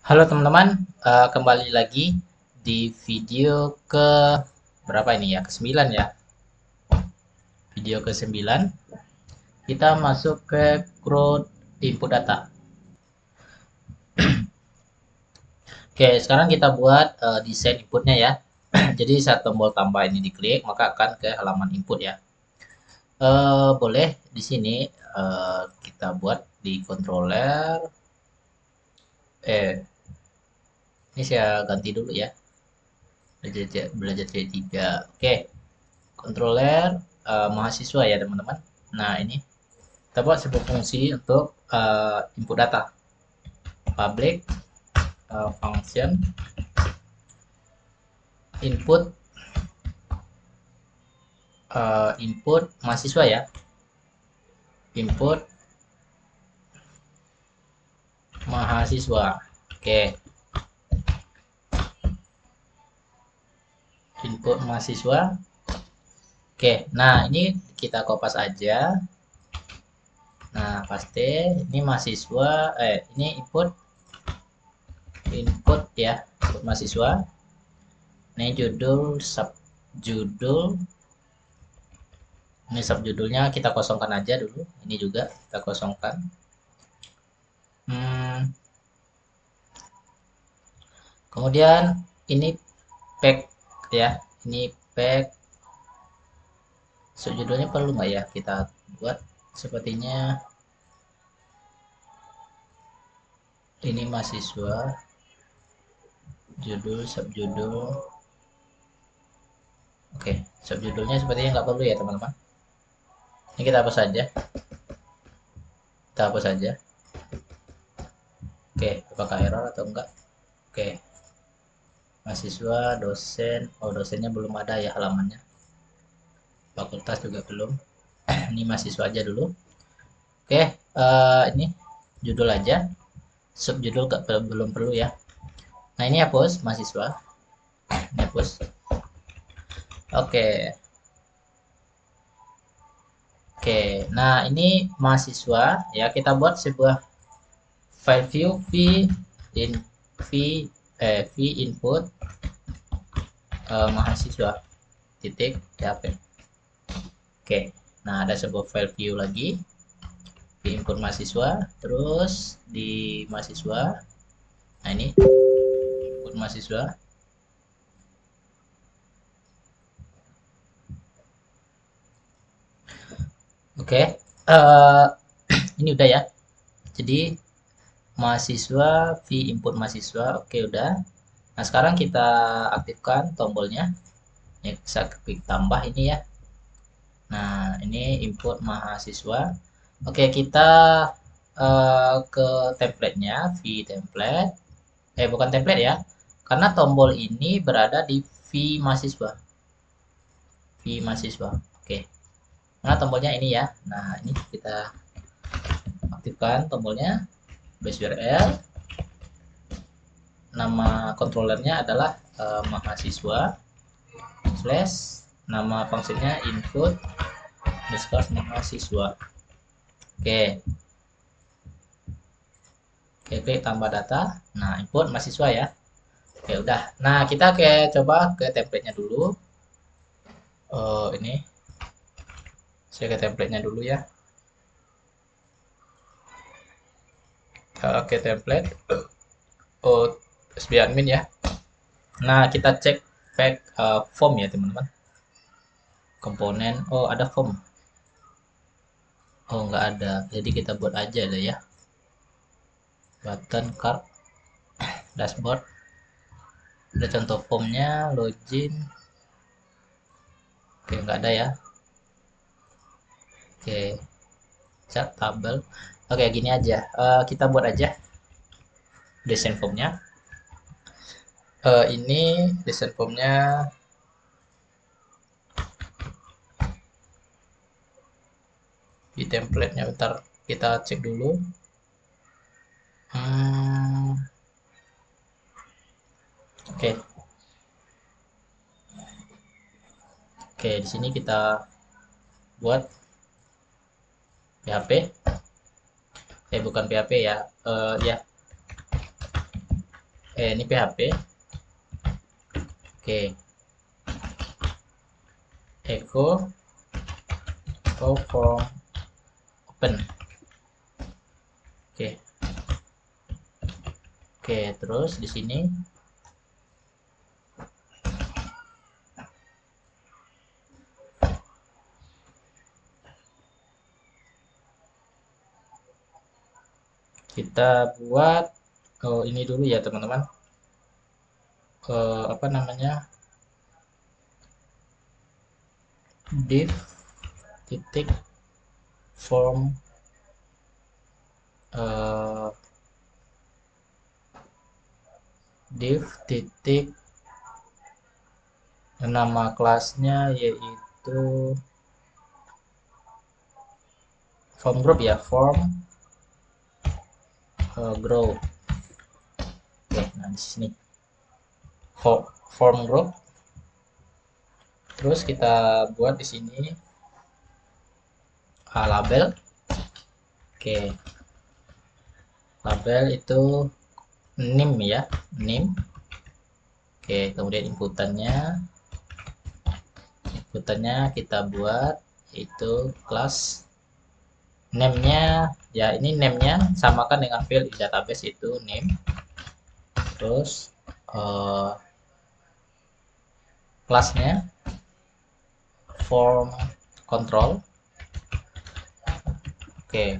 Halo teman-teman, kembali lagi di video ke berapa ini ya? Ke-9 ya. Video ke-9 kita masuk ke crowd input data. Oke, sekarang kita buat desain inputnya ya. Jadi saat tombol tambah ini diklik, maka akan ke halaman input ya. Boleh di sini kita buat di controller. Ini saya ganti dulu ya. Belajar C3. Oke, controller mahasiswa ya teman-teman. Nah, ini kita buat sebuah fungsi untuk input data. Public function input input mahasiswa ya. Input mahasiswa. Oke. Input mahasiswa. Oke. Nah, ini kita kopas aja. Nah, pasti ini mahasiswa ini input ya, input mahasiswa. Ini judul, subjudul. Ini subjudulnya kita kosongkan aja dulu. Ini juga kita kosongkan. Kemudian ini pack ya. Ini pack. Subjudulnya perlu nggak ya kita buat? Sepertinya ini mahasiswa. Judul, subjudul. Oke, subjudulnya sepertinya nggak perlu ya teman-teman. Ini kita hapus saja. Kita hapus saja. Oke, apakah error atau enggak? Oke. Mahasiswa, dosen. Oh, dosennya belum ada ya halamannya. Fakultas juga belum. Ini mahasiswa aja dulu. Oke, ini judul aja. Subjudul belum perlu ya. Nah, ini hapus mahasiswa. Ini hapus. Oke. Oke, nah ini mahasiswa ya, kita buat sebuah file view v input mahasiswa titik php. Oke, nah ada sebuah file view lagi v input mahasiswa, terus di mahasiswa. Nah, ini input mahasiswa. Oke, ini udah ya. Jadi mahasiswa v input mahasiswa. Oke, udah. Nah, sekarang kita aktifkan tombolnya. Ya, bisa klik tambah ini ya. Nah, ini input mahasiswa. Oke, kita ke template-nya, v template. Bukan template ya. Karena tombol ini berada di v mahasiswa. V mahasiswa. Oke. Nah, tombolnya ini ya. Nah, ini kita aktifkan tombolnya. Base URL. Nama controllernya adalah mahasiswa slash nama fungsinya input underscore mahasiswa. Oke. Oke, klik tambah data. Nah, input mahasiswa ya. Oke, udah. Nah, kita coba ke template-nya dulu. Ini. Saya ke template-nya dulu ya. Oke, template. Oh, SB admin ya. Nah, kita cek pack form ya, teman-teman. Komponen. Oh, ada form. Oh, nggak ada. Jadi kita buat aja deh ya. Button, card, dashboard. Ada contoh formnya, login. Oke, nggak ada ya. Oke, chat tabel. Oke, gini aja. Kita buat aja desain formnya. Ini desain formnya di template-nya. Bentar, kita cek dulu. Oke. Oke, di sini kita buat PHP. Bukan PHP ya. Ya. ini PHP. Oke, echo form open. Oke, oke, terus di sini kita buat ini dulu ya teman-teman, apa namanya, div titik form div titik nama kelasnya yaitu form group ya, form grow. Oke, nah di sini form group. Terus kita buat di sini label. Oke, label itu name ya, name. Oke, kemudian inputannya kita buat itu kelas. Name-nya ya, ini name-nya samakan dengan field di database itu name. Terus kelasnya form control. Oke,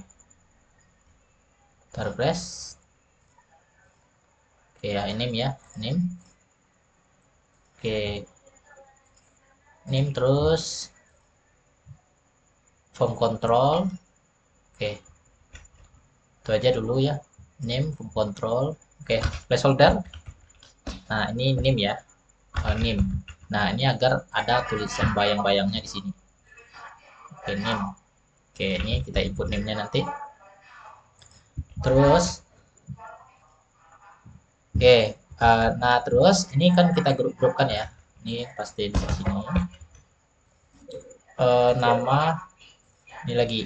kita refresh. Oke ya, ini ya, name. Oke, name terus form control. Oke, itu aja dulu ya, name, form control. Oke, placeholder. Nah, ini name ya, name. Nah, ini agar ada tulisan bayang-bayangnya di sini. Oke, name. Oke, ini kita input name-nya nanti. Terus, oke, nah terus ini kan kita grup-grupkan ya. Ini pasti di sini. Nama, ini lagi,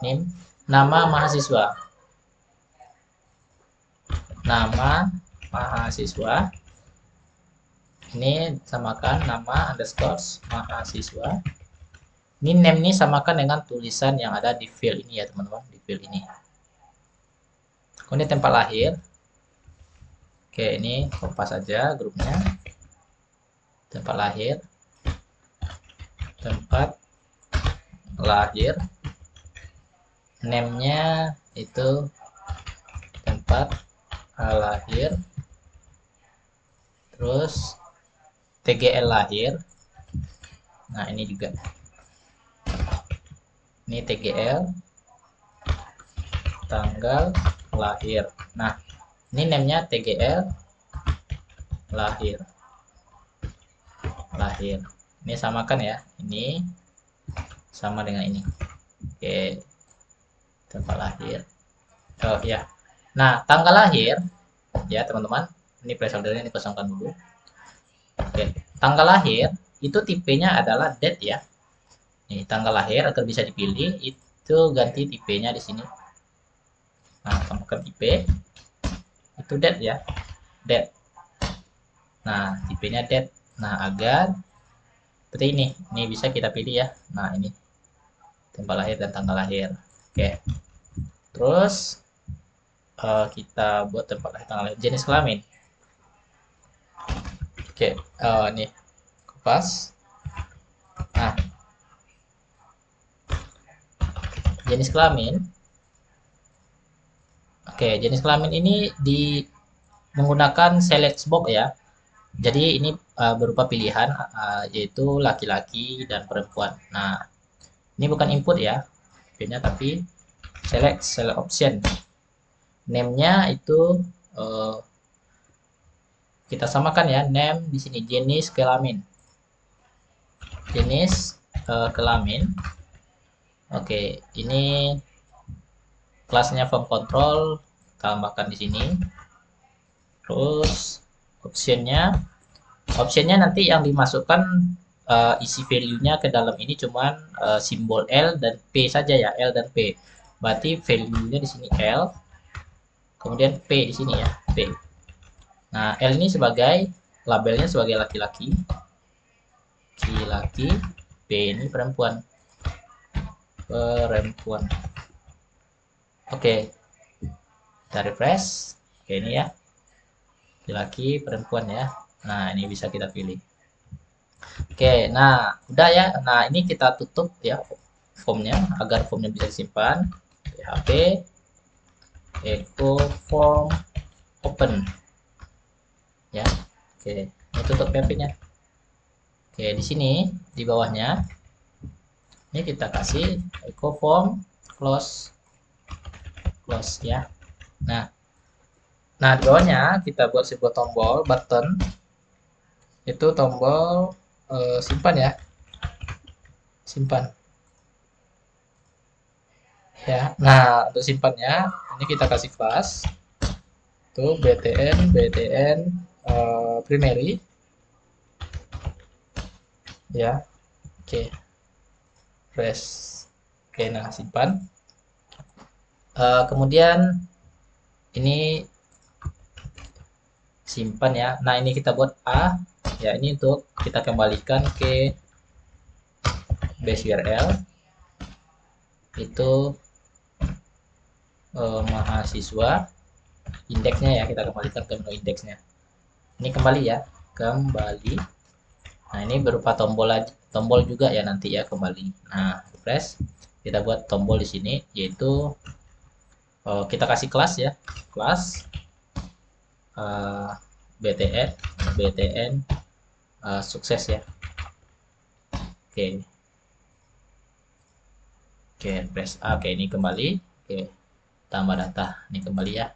name, nama mahasiswa. Nama mahasiswa. Ini samakan nama underscore mahasiswa. Ini name ini samakan dengan tulisan yang ada di field ini ya teman-teman, di field ini. Kemudian tempat lahir. Oke, ini kompas saja grupnya. Tempat lahir. Tempat lahir. Name-nya itu tempat lahir. Terus TGL lahir. Nah, ini juga. Ini TGL tanggal lahir. Nah, ini name-nya TGL lahir. Lahir. Ini samakan ya. Ini sama dengan ini. Oke. Tempat lahir. Oh ya. Nah, tanggal lahir ya, teman-teman. Ini placeholder-nya ini kosongkan dulu. Oke. Tanggal lahir itu tipenya adalah date ya. Nih, tanggal lahir agar bisa dipilih itu ganti tipenya di sini. Nah, tambahkan tipe itu date ya, date. Nah, tipenya date. Nah, agar seperti ini bisa kita pilih ya. Nah, ini tempat lahir dan tanggal lahir. Oke. Terus kita buat tempat lahir, tanggal lahir, jenis kelamin. Oke, nih kupas. Nah, jenis kelamin. Oke, jenis kelamin ini menggunakan select box ya. Jadi ini berupa pilihan yaitu laki-laki dan perempuan. Nah, ini bukan input ya, pilihnya tapi select option. Name-nya itu kita samakan ya, name di sini jenis kelamin. Jenis kelamin. Oke, ini kelasnya form control, tambahkan di sini. Terus optionnya nanti yang dimasukkan isi value-nya ke dalam ini cuman simbol L dan P saja ya, L dan P. Berarti value-nya di sini L, kemudian P di sini ya, P. Nah, L ini sebagai labelnya sebagai laki-laki. Laki-laki. P ini perempuan. Perempuan. Oke. Kita refresh. Oke, ini ya. Laki-laki, perempuan ya. Nah, ini bisa kita pilih. Oke, nah udah ya. Nah, ini kita tutup ya formnya agar formnya bisa disimpan. PHP echo form open ya. Oke, ini tutup PHP-nya. Oke, di sini di bawahnya ini kita kasih echo form close ya. Nah, di bawahnya kita buat sebuah tombol button, itu tombol simpan ya, simpan ya. Nah, untuk simpannya ini kita kasih kelas tuh btn primary ya. Oke, press. Oke, nah simpan. Kemudian ini simpan ya. Nah, ini kita buat A ya, ini untuk kita kembalikan ke base URL itu mahasiswa, indeksnya ya, kita kembalikan ke menu indeksnya. Ini kembali ya, kembali. Nah, ini berupa tombol juga ya nanti ya, kembali. Nah, press, kita buat tombol di sini yaitu kita kasih kelas ya, kelas btn sukses ya. Oke. Oke, press A. Oke, ini kembali. Oke, tambah data. Ini kembali ya.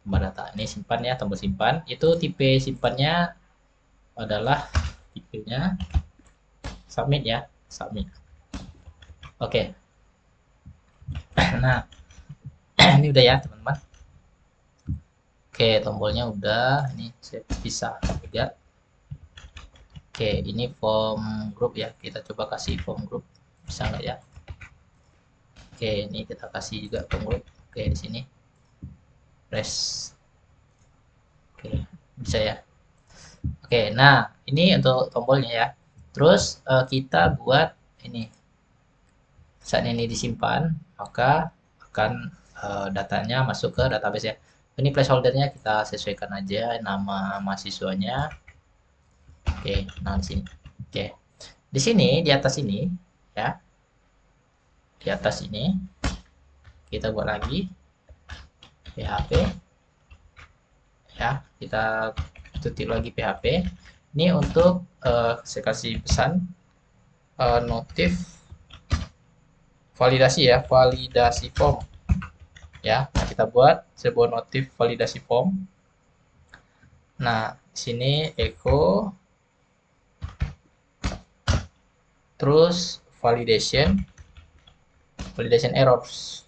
Tambah data. Ini simpan ya, tombol simpan. Itu tipe simpannya adalah tipenya submit ya, submit. Oke. Nah, ini udah ya, teman-teman. Oke, tombolnya udah. Ini saya bisa juga. Oke, ini form group ya. Kita coba kasih form group. Bisa nggak ya? Oke, ini kita kasih juga form group. Oke, di sini. Press. Oke, bisa ya. Oke, nah ini untuk tombolnya ya. Terus kita buat ini. Saat ini disimpan, maka akan datanya masuk ke database ya. Ini placeholdernya kita sesuaikan aja nama mahasiswanya. Oke, nah di sini. Oke, di sini di atas ini ya, di atas ini kita buat lagi PHP ya. Kita tutup lagi PHP. Ini untuk saya kasih pesan notif validasi ya, validasi form ya. Nah, kita buat sebuah notif validasi form. Nah, di sini echo terus validation errors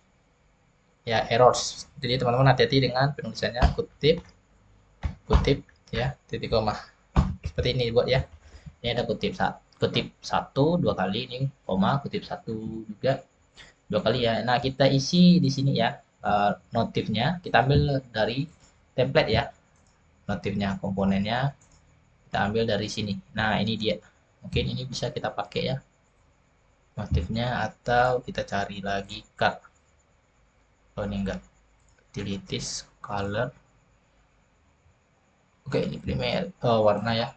ya, errors. Jadi teman-teman hati-hati dengan penulisannya, kutip ya, titik koma seperti ini buat ya. Ini ada kutip satu dua kali, ini koma, kutip satu juga dua kali ya. Nah, kita isi di sini ya notifnya, kita ambil dari template ya, notifnya, komponennya kita ambil dari sini. Nah, ini dia, mungkin ini bisa kita pakai ya motifnya, atau kita cari lagi cut. Oh, ini enggak, utilities color. Oke, ini primer warna ya,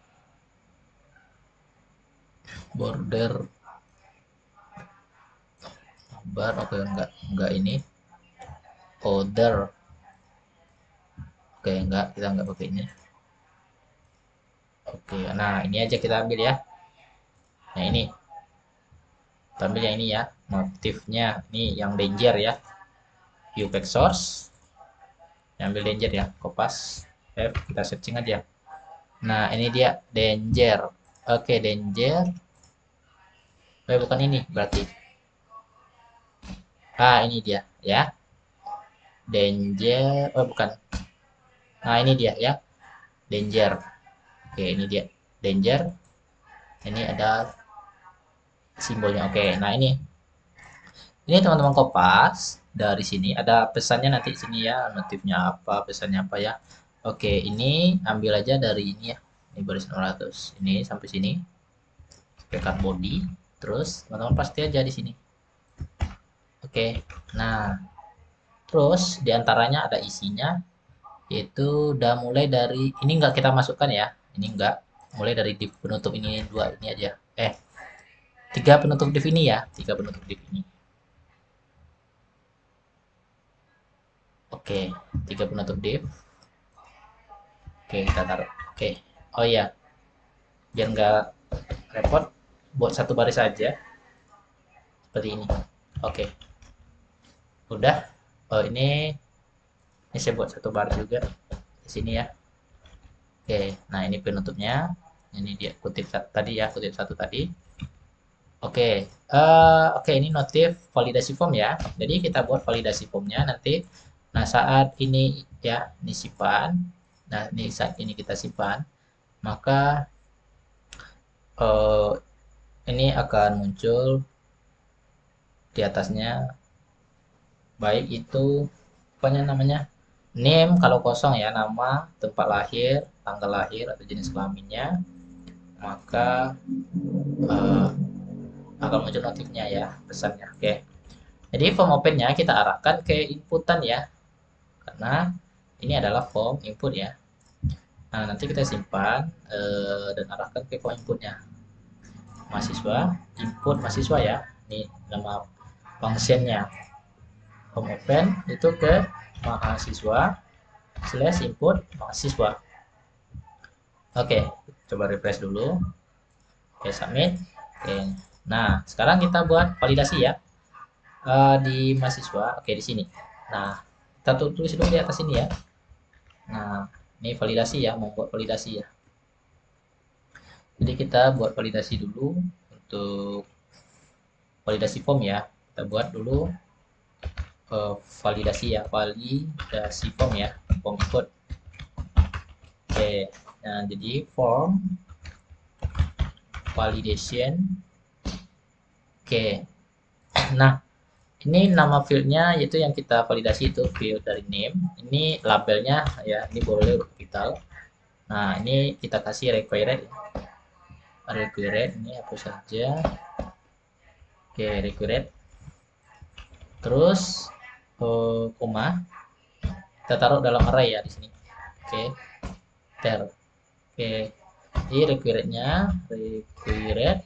border bar. Oke, enggak ini other. Oke, enggak, kita enggak pakai ini. Oke, nah ini aja kita ambil ya. Nah, ini kita ambil yang ini ya, motifnya ini yang danger ya, view back source, ambil danger ya, kopas F, kita searching aja. Nah, ini dia danger. Oke, danger. Bukan ini berarti. Ah, ini dia ya, danger. Oh, bukan. Nah, ini dia ya, danger. Oke, ini dia danger. Ini ada simbolnya. Oke, nah ini teman-teman kopas dari sini ada pesannya nanti sini ya, notifnya apa, pesannya apa ya. Oke, ini ambil aja dari ini ya. Ini baris 600. Ini sampai sini. Pakai body. Terus teman-teman pasti aja di sini. Oke. Nah, terus diantaranya ada isinya, yaitu udah mulai dari ini nggak kita masukkan ya. Ini nggak. Mulai dari div penutup ini dua ini aja. Tiga penutup div ini ya. Tiga penutup div ini. Oke, tiga penutup div. Oke, kita taruh. Oke. Oh iya, biar nggak repot, buat satu baris saja seperti ini. Oke, udah. Oh ini saya buat satu baris juga di sini ya. Oke, nah ini penutupnya. Ini dia kutip tadi ya, kutip satu tadi. Oke, oke ini notif validasi form ya. Jadi kita buat validasi formnya nanti. Nah saat ini ya, ini simpan. Nah ini saat ini kita simpan, maka eh, ini akan muncul di atasnya, baik itu apanya namanya, name kalau kosong ya, nama, tempat lahir, tanggal lahir atau jenis kelaminnya, maka eh, akan muncul notifnya ya, pesannya. Oke, jadi form opennya kita arahkan ke inputan ya, karena ini adalah form input ya. Nah nanti kita simpan dan arahkan ke form inputnya, mahasiswa, input mahasiswa ya, ini nama functionnya. Form open itu ke mahasiswa slash input mahasiswa. Oke, coba refresh dulu. Oke, submit. Oke, nah sekarang kita buat validasi ya. Di mahasiswa. Oke, di sini. Nah, kita tulis dulu di atas ini ya. Nah, ini validasi ya, membuat validasi ya. Jadi kita buat validasi dulu untuk validasi form ya. Kita buat dulu validasi ya, validasi form ya, form input. Oke, nah jadi form validation. Oke, nah ini nama fieldnya yaitu yang kita validasi itu field dari name. Ini labelnya ya, ini boleh kapital. Nah ini kita kasih required ya. Required ini apa saja. Oke, required. Terus koma kita taruh dalam array ya di sini. Oke, ter. Oke, jadi requirednya required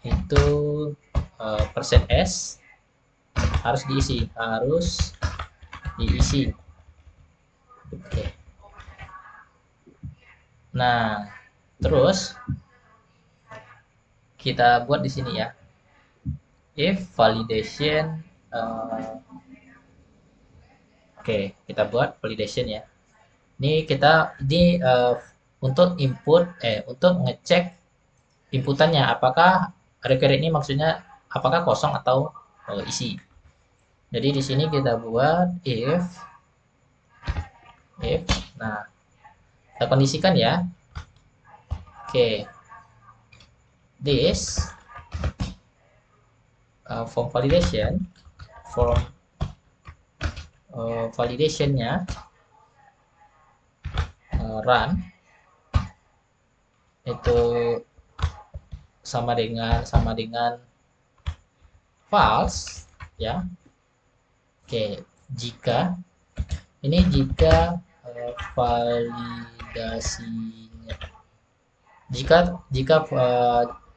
itu persen s harus diisi. Oke. Nah, terus kita buat di sini ya. If validation oke, kita buat validation ya. Ini untuk untuk ngecek inputannya apakah required ini maksudnya apakah kosong atau isi. Jadi di sini kita buat if nah kita kondisikan ya. Oke. This form validationnya run itu sama dengan false ya. Oke, jika validasinya jika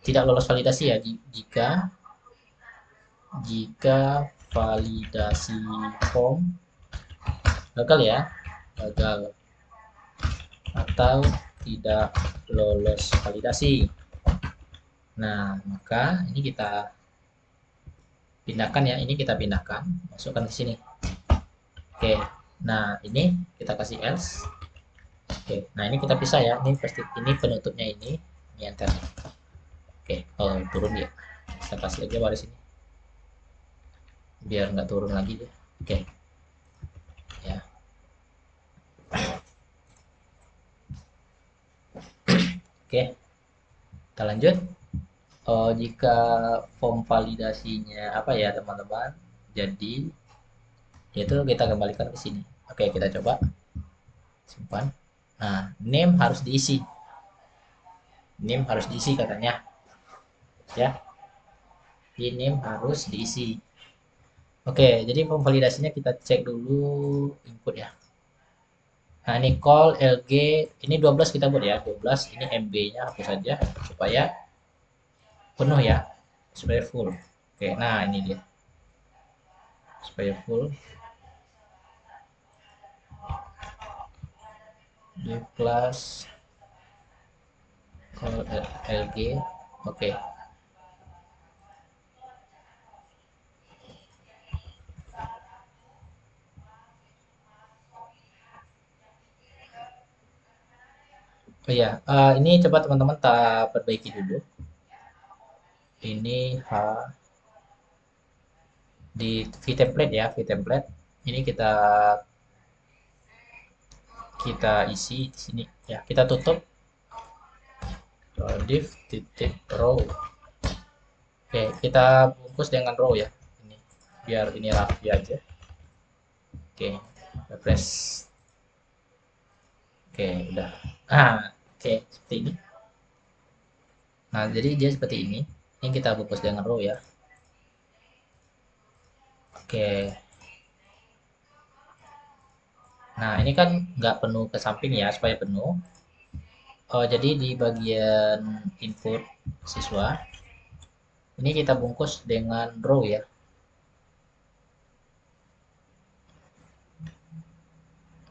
tidak lolos validasi ya, jika validasi form gagal atau tidak lolos validasi. Nah, maka ini kita pindahkan ya, masukkan ke sini. Oke, nah ini kita kasih else. Oke, nah ini kita pisah ya, ini penutupnya ini enter. Oke, turun ya, kita kasih aja baris ini biar nggak turun lagi deh. Oke ya. Oke, kita lanjut. Jika form validasinya apa ya teman-teman, jadi yaitu kita kembalikan ke sini. Oke, kita coba simpan. Nah, name harus diisi. Name harus diisi katanya. Ya, di name harus diisi. Oke, jadi pemvalidasinya kita cek dulu input ya. Nah, ini call LG, ini 12 kita buat ya, 12. Ini MB-nya hapus saja supaya penuh ya, supaya full. Oke, nah ini dia. Supaya full. Di plus call LG. Oke. Oh iya, ini coba teman-teman tak perbaiki dulu. Ini di vtemplate ya, vtemplate. Ini kita isi di sini ya. Kita tutup div titik row. Oke, kita bungkus dengan row ya. Ini biar ini rapi aja. Oke, refresh. Oke, udah. Oke, seperti ini. Nah, jadi dia seperti ini. Ini kita bungkus dengan row ya. Oke. Nah, ini kan nggak penuh ke samping ya, supaya penuh. Jadi di bagian input siswa, ini kita bungkus dengan row ya.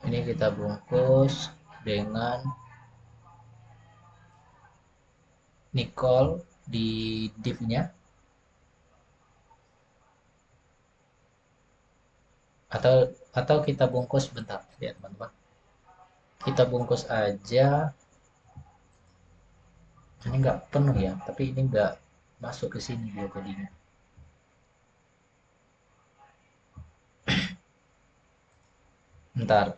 Ini kita bungkus dengan Nicole di div-nya. Atau kita bungkus bentar, lihat teman-teman. Kita bungkus aja. Ini nggak penuh ya, tapi ini nggak masuk ke sini dia tadinya. Bentar.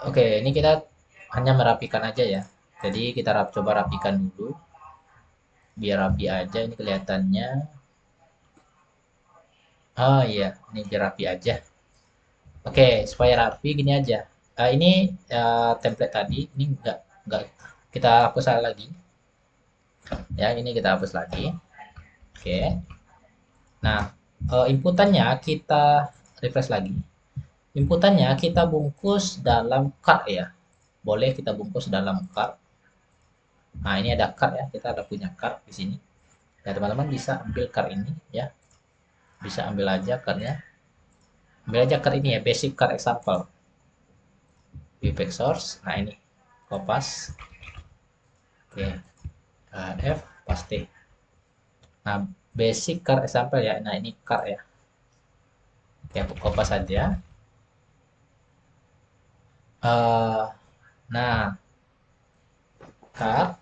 Oke, ini kita hanya merapikan aja ya. Jadi kita coba rapikan dulu. Biar rapi aja ini kelihatannya. Oh iya, ini biar rapi aja. Oke, supaya rapi gini aja. Ini template tadi, ini enggak kita hapus lagi. Ya, ini kita hapus lagi. Oke. Nah, inputannya kita refresh lagi. Inputannya kita bungkus dalam card ya. Boleh kita bungkus dalam card. Nah, ini ada card ya. Kita ada punya card di sini. Ya, teman-teman bisa ambil card ini ya. Bisa ambil aja cardnya. Ambil aja card ini ya, basic card example. Vpeg source. Nah, ini. Kopas. Oke. F paste. Nah, basic card example ya. Nah, ini card ya. Oke, kopas saja. Nah, card.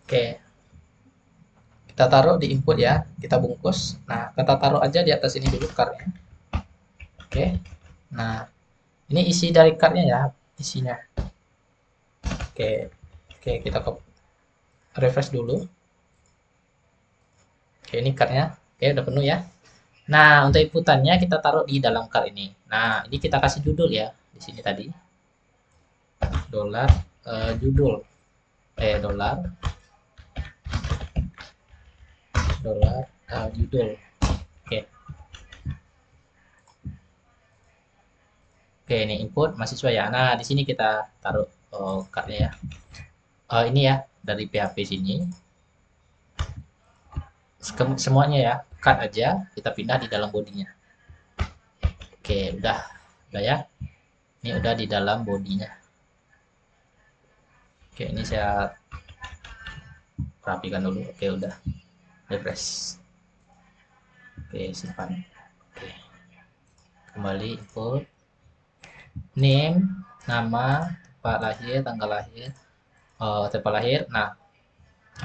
Oke, kita taruh di input ya, kita bungkus. Nah, kita taruh aja di atas ini dulu cardnya. Oke, nah ini isi dari cardnya ya, isinya. Oke, oke kita refresh dulu. Oke, ini cardnya. Oke, udah penuh ya. Nah, untuk inputannya kita taruh di dalam card ini. Nah, ini kita kasih judul ya di sini tadi. Dolar judul. Dolar judul. Oke. Oke, ini input mahasiswa ya. Nah, di sini kita taruh cardnya ya. Ini ya dari PHP sini. Semuanya ya, cut aja, kita pindah di dalam bodinya. Oke, udah ya. Ini udah di dalam bodinya. Oke, ini saya rapikan dulu. Oke, udah. Refresh. Oke, simpan. Oke. Kembali input. Name, nama, tempat lahir, tanggal lahir, tempat lahir. Nah,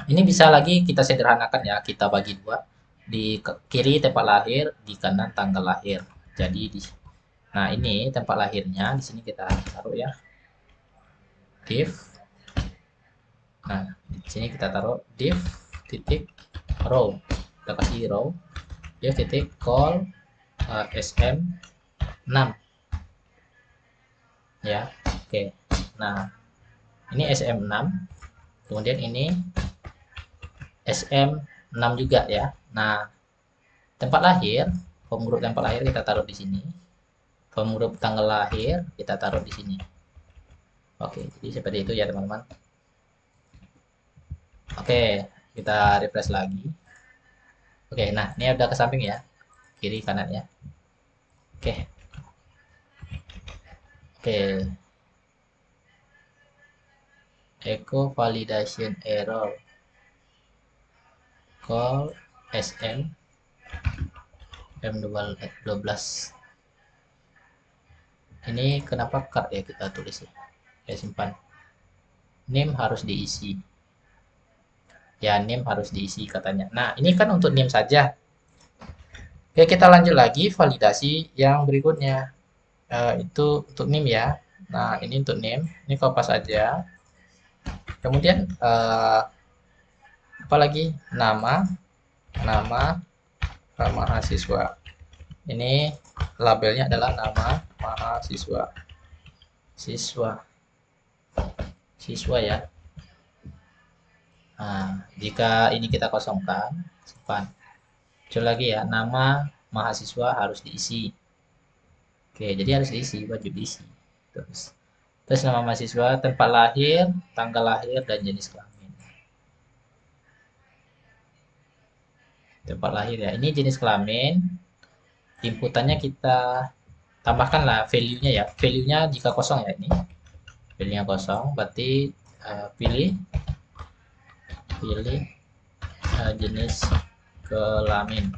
ini bisa lagi kita sederhanakan ya, kita bagi dua. Di kiri tempat lahir, di kanan tanggal lahir. Jadi nah ini tempat lahirnya di sini kita taruh ya. Div. Nah, di sini kita taruh div titik row. Kita kasih row. Div titik call sm 6. ya. Oke. Nah, ini SM6, kemudian ini SM6 juga ya. Nah, tempat lahir, home group tempat lahir kita taruh di sini. Home group tanggal lahir kita taruh di sini. Oke, jadi seperti itu ya teman-teman. Oke, kita refresh lagi. Oke, nah ini udah ke samping ya, kiri kanan ya. Oke, oke. Echo validation error. Call SM M12. Ini kenapa card ya kita tulis ya? Ya simpan. Name harus diisi. Ya, name harus diisi katanya. Nah, ini kan untuk name saja. Oke, kita lanjut lagi validasi yang berikutnya. Itu untuk name ya. Nah, ini untuk name. Ini kopas aja. Kemudian apa lagi? Nama mahasiswa. Ini labelnya adalah nama mahasiswa. Siswa ya. Nah, jika ini kita kosongkan, simpan. Muncul lagi ya, nama mahasiswa harus diisi. Oke, jadi harus diisi, wajib diisi. Terus nama mahasiswa, tempat lahir, tanggal lahir, dan jenis kelamin. Tempat lahir ya. Ini jenis kelamin. Inputannya kita tambahkanlah value-nya ya. Value-nya jika kosong ya ini. Value-nya kosong, berarti pilih jenis kelamin.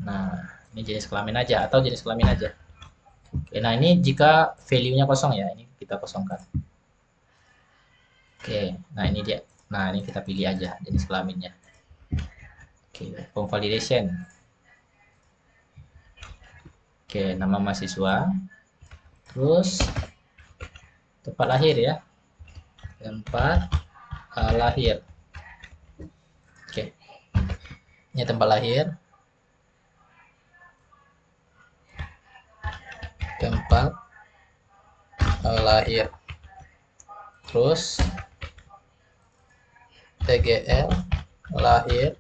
Nah, ini jenis kelamin aja atau jenis kelamin aja. Oke, nah ini jika value-nya kosong ya, ini kita kosongkan. Oke, nah ini dia. Nah, ini kita pilih aja jenis kelaminnya. Oke, form validation. Oke, nama mahasiswa. Terus tempat lahir ya. Tempat lahir. Oke. Ini tempat lahir. Tempat lahir. Terus TGL lahir.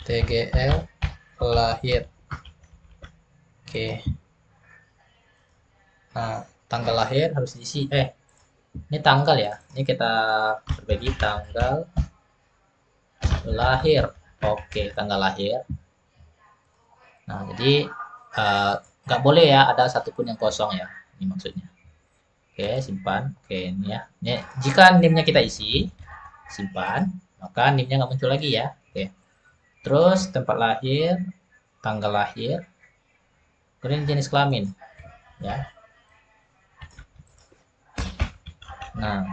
TGL lahir. Oke. Nah, tanggal lahir harus diisi. Ini tanggal ya. Ini kita berbagi tanggal lahir. Oke, tanggal lahir. Nah, jadi nggak boleh ya ada satupun yang kosong ya. Ini maksudnya. Oke, simpan. Oke, ini ya. Ini, jika name-nya kita isi, simpan, maka name-nya nggak muncul lagi ya. Oke. Terus tempat lahir, tanggal lahir, kemudian jenis kelamin. Ya. Nah,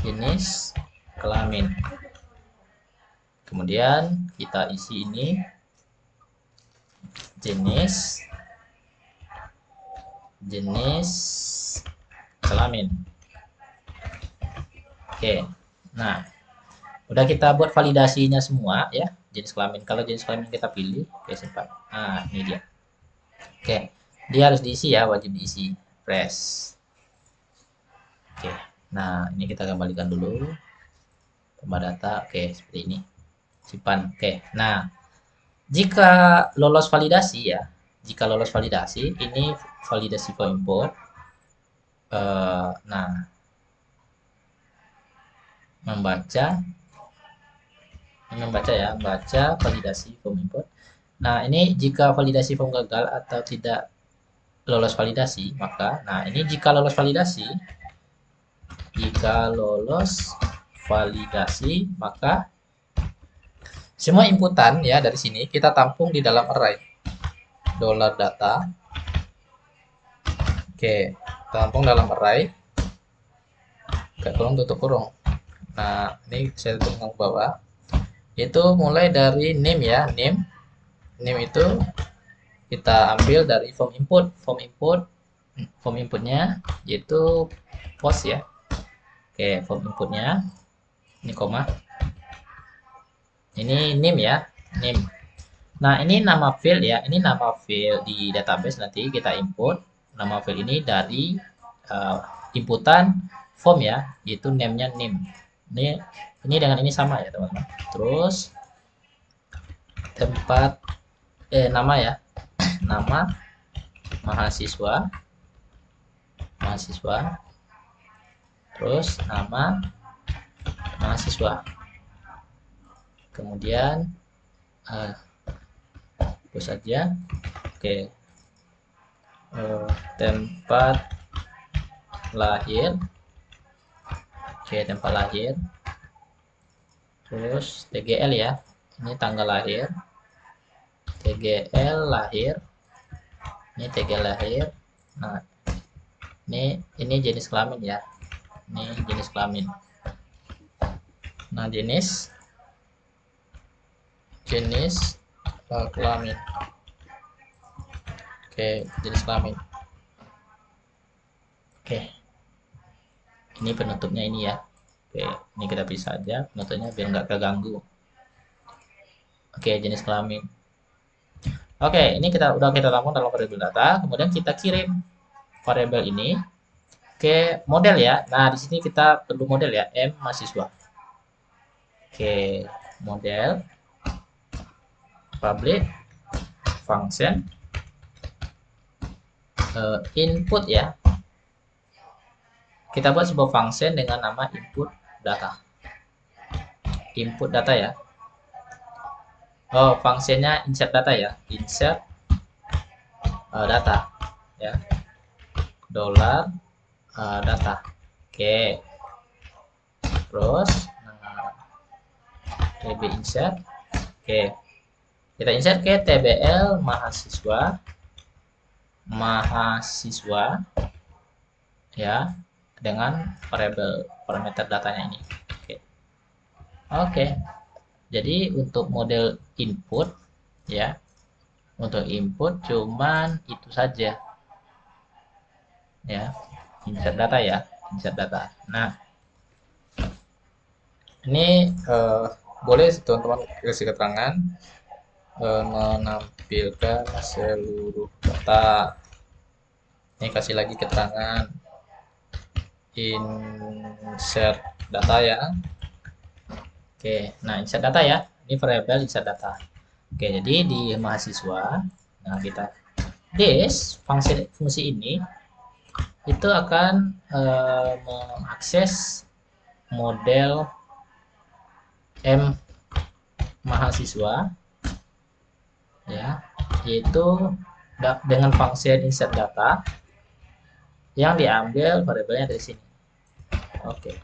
jenis kelamin. Kemudian kita isi ini jenis kelamin. Oke. Nah, udah kita buat validasinya semua ya, jenis kelamin. Kalau jenis kelamin kita pilih, oke simpan. Nah, ini dia. Oke. Dia harus diisi ya, wajib diisi. Press. Oke. Nah, ini kita kembalikan dulu. Tambah data. Oke, seperti ini. Simpan. Oke. Nah, jika lolos validasi ya, ini validasi for import. Nah, membaca ya, baca validasi form import. Nah, ini jika validasi form gagal atau tidak lolos validasi, maka nah ini jika lolos validasi, maka semua inputan ya dari sini kita tampung di dalam array $data. Oke, tampung dalam array. Kurung tutup kurung. Nah, ini saya tutup ke bawah. Itu mulai dari name ya, name itu kita ambil dari form inputnya yaitu post ya. Oke, form inputnya ini koma. Ini name ya, name. Nah, ini nama field ya. Ini nama field di database, nanti kita input nama field ini dari uh, inputan form ya, yaitu name-nya name. Ini dengan ini sama ya, teman-teman. Terus tempat nama ya. Nama mahasiswa, mahasiswa. Terus nama mahasiswa. Kemudian terus saja. Oke. Tempat lahir. Oke, tempat lahir. Terus TGL ya. Ini tanggal lahir. TGL lahir. Ini TGL lahir. Nah, ini jenis kelamin ya. Ini jenis kelamin. Nah, jenis kelamin. Oke, jenis kelamin. Oke. Ini penutupnya ini ya. Oke, ini kita bisa aja penutupnya biar nggak keganggu. Oke, jenis kelamin. Oke, ini udah kita tampung dalam variabel data. Kemudian kita kirim variabel ini ke model ya. Nah, di sini kita perlu model ya, M mahasiswa. Oke, model public function input ya. Kita buat sebuah function dengan nama input data. Input data ya. Oh, fungsinya insert data ya. Insert data ya. Dollar data. Oke. Terus tb insert. Oke. Kita insert ke tbl mahasiswa ya, dengan parameter datanya ini. Oke. Oke. Jadi untuk model input ya, untuk input cuman itu saja ya, insert data ya, insert data. Nah, ini boleh teman-teman kasih keterangan menampilkan seluruh data. Ini kasih lagi keterangan insert data ya. Oke, nah insert data ya, ini variabel insert data. Oke, jadi di mahasiswa, nah kita this fungsi ini itu akan mengakses model M mahasiswa ya, yaitu dengan fungsi insert data yang diambil variabelnya dari sini. Oke,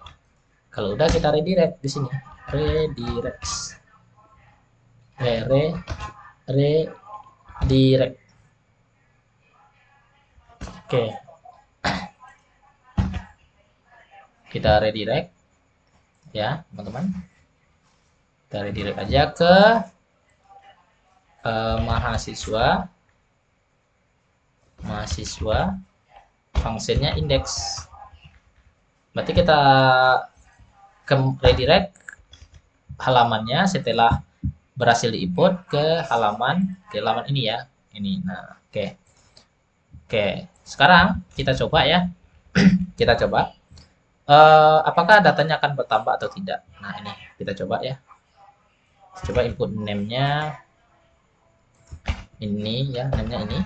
kalau udah kita redirect di sini, redirect, redirect. Oke, kita redirect ya teman-teman. Kita redirect aja ke mahasiswa fungsinya index. Berarti kita redirect halamannya setelah berhasil diinput ke halaman ini ya, ini. Nah, oke, sekarang kita coba ya. Kita coba apakah datanya akan bertambah atau tidak. Nah, ini kita coba ya. Coba input name-nya ini ya, name-nya ini.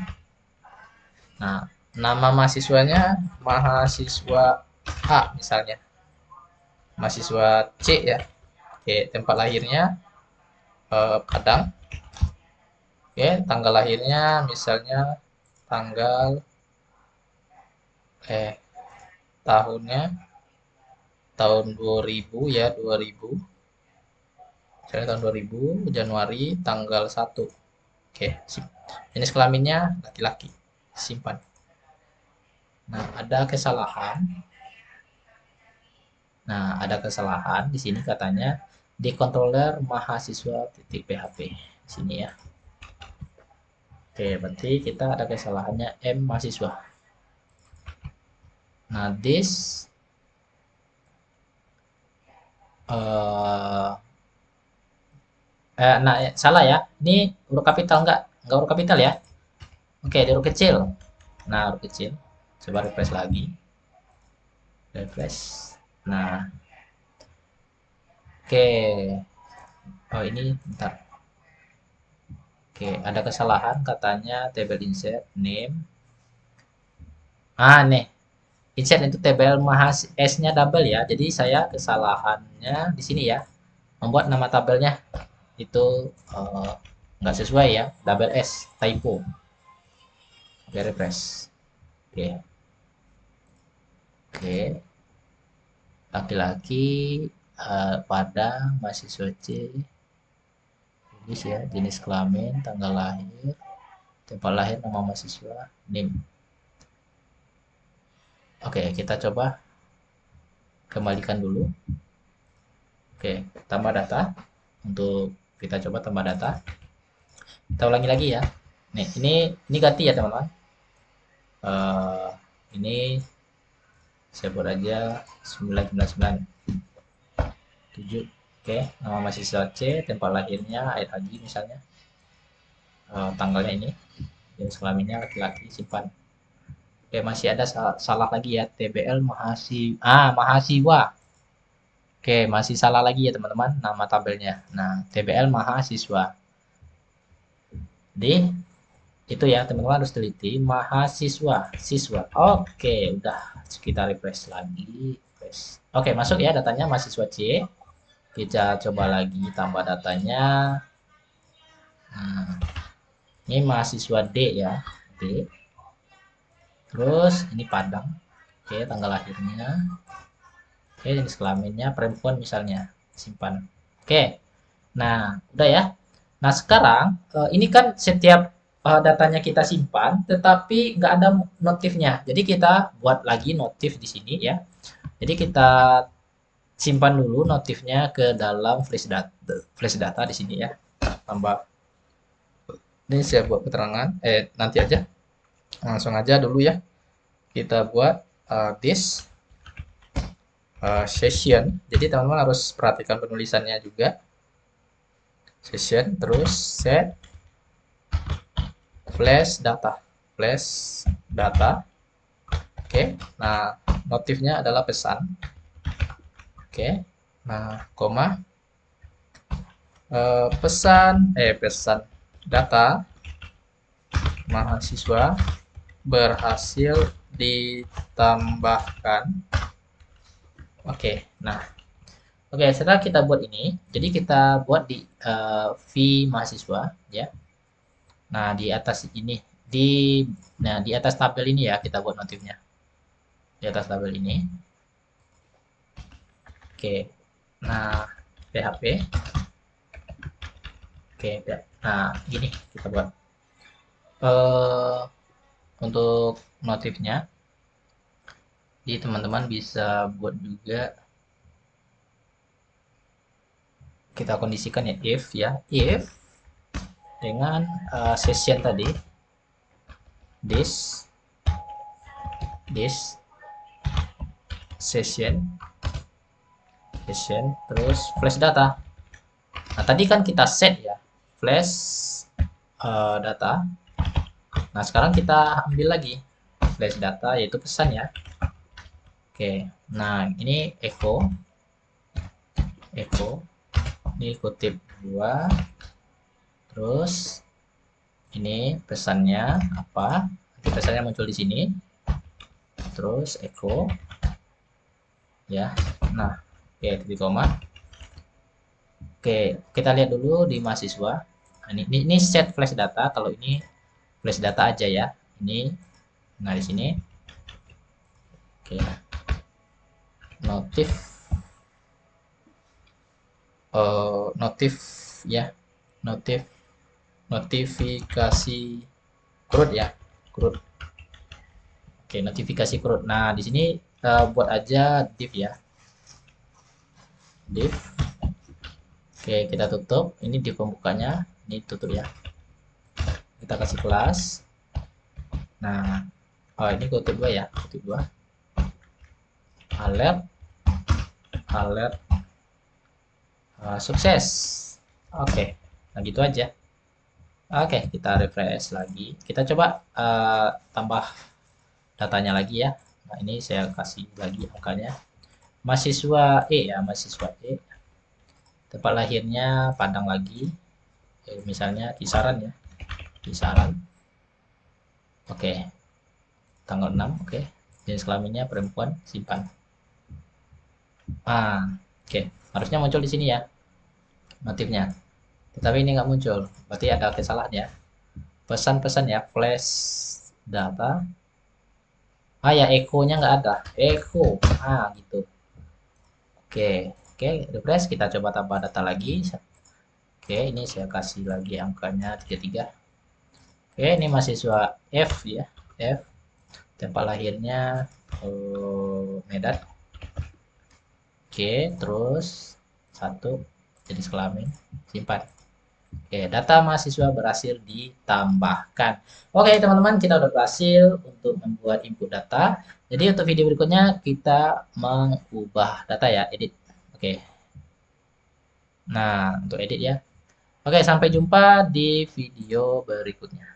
Nah, nama mahasiswanya mahasiswa A misalnya. Mahasiswa C ya. Oke, tempat lahirnya Padang. Oke, tanggal lahirnya misalnya tanggal tahunnya tahun 2000 ya, 2000. Misalnya tahun 2000 Januari tanggal 1. Oke, jenis kelaminnya laki-laki. Simpan. Nah, ada kesalahan. Nah, ada kesalahan di sini katanya di controller mahasiswa.php di sini ya. Oke, berarti kita ada kesalahannya M mahasiswa. Nah, this Nah, salah ya. Ini huruf kapital enggak huruf kapital ya. Oke, di huruf kecil. Nah, huruf kecil. Coba refresh lagi. Refresh. Nah, oke. Oh, ini bentar. Oke, ada kesalahan katanya table insert name. Nih. Insert itu table mahas S-nya double ya. Jadi saya kesalahannya di sini ya. Membuat nama tabelnya itu nggak sesuai ya. Double S, typo. Oke, refresh. Oke. Oke. Laki-laki Padang, mahasiswa C. Jenis ya, jenis kelamin, tanggal lahir, tempat lahir, nama mahasiswa, NIM. Oke, kita coba kembalikan dulu. Oke, tambah data. Untuk kita coba tambah data. Kita ulangi lagi ya. Nih, ini ganti ya teman-teman. Eh, ini saya buat aja 9997. Oke, nama mahasiswa C, tempat lahirnya air haji misalnya. Tanggalnya ini, jenis kelaminnya laki-laki, simpan. Oke, masih ada salah lagi ya, TBL mahasiswa. Oke, masih salah lagi ya teman-teman, nama tabelnya. Nah, TBL mahasiswa. Jadi, itu ya teman-teman harus teliti, mahasiswa, siswa. Oke, udah kita refresh lagi. Refresh. Oke, masuk ya datanya mahasiswa C. Kita coba lagi tambah datanya. Nah, ini mahasiswa D ya, D. Terus ini Padang. Oke, tanggal lahirnya. Oke, jenis kelaminnya perempuan misalnya. Simpan. Oke. Nah, udah ya. Nah, sekarang ini kan setiap datanya kita simpan, tetapi nggak ada notifnya. Jadi kita buat lagi notif di sini ya. Jadi kita simpan dulu notifnya ke dalam flash data di sini ya. Tambah. Ini saya buat keterangan. Nanti aja. Langsung aja dulu ya. Kita buat this session. Jadi teman-teman harus perhatikan penulisannya juga. Session, terus set flash data. Flash data. Oke. Nah, notifnya adalah pesan. Oke. Nah, koma pesan data mahasiswa berhasil ditambahkan. Oke. Nah, oke, setelah kita buat ini, jadi kita buat di V mahasiswa ya. Nah, di atas ini di atas tabel ini ya kita buat notifnya. Di atas tabel ini. Oke. Nah, PHP. Oke, ya. Nah, gini kita buat. Untuk notifnya. Jadi teman-teman bisa buat juga kita kondisikan ya if dengan session tadi this session terus flash data. Nah, tadi kan kita set ya flash data. Nah, sekarang kita ambil lagi flash data yaitu pesan ya. Oke, nah ini echo ini kutip 2, terus ini pesannya apa, pesannya muncul di sini, terus echo ya. Nah, oke, titik koma. Oke, kita lihat dulu di mahasiswa. Nah, ini set flash data. Kalau ini flash data aja ya, ini. Nah, di sini oke, notif ya, notifikasi CRUD ya, CRUD. Oke, notifikasi CRUD. Nah, di sini buat aja div ya, div. Oke, kita tutup. Ini div pembukanya, ini tutup ya. Kita kasih kelas. Nah, ini kutip 2 ya, kutip 2. Alert sukses. Oke. Nah, gitu aja. Oke, kita refresh lagi. Kita coba tambah datanya lagi ya. Nah, ini saya kasih lagi angkanya. Mahasiswa E ya, mahasiswa E. Tempat lahirnya Padang lagi. Misalnya kisaran ya, kisaran. Oke, tanggal 6, oke. Jenis kelaminnya perempuan, simpan. Oke. Harusnya muncul di sini ya, notifnya. Tetapi ini nggak muncul. Berarti ada kesalahan ya. Pesan-pesan ya, flash data. Ya, echo-nya nggak ada. Echo. Gitu. Oke. Oke, refresh. Kita coba tambah data lagi. Oke, ini saya kasih lagi angkanya 33. Oke, ini mahasiswa F ya. F. Tempat lahirnya Medan. Oke, terus satu jenis kelamin, simpan. Oke, data mahasiswa berhasil ditambahkan. Oke, teman-teman, kita udah berhasil untuk membuat input data. Jadi untuk video berikutnya kita mengubah data ya, edit. Oke. Nah, untuk edit ya. Oke, sampai jumpa di video berikutnya.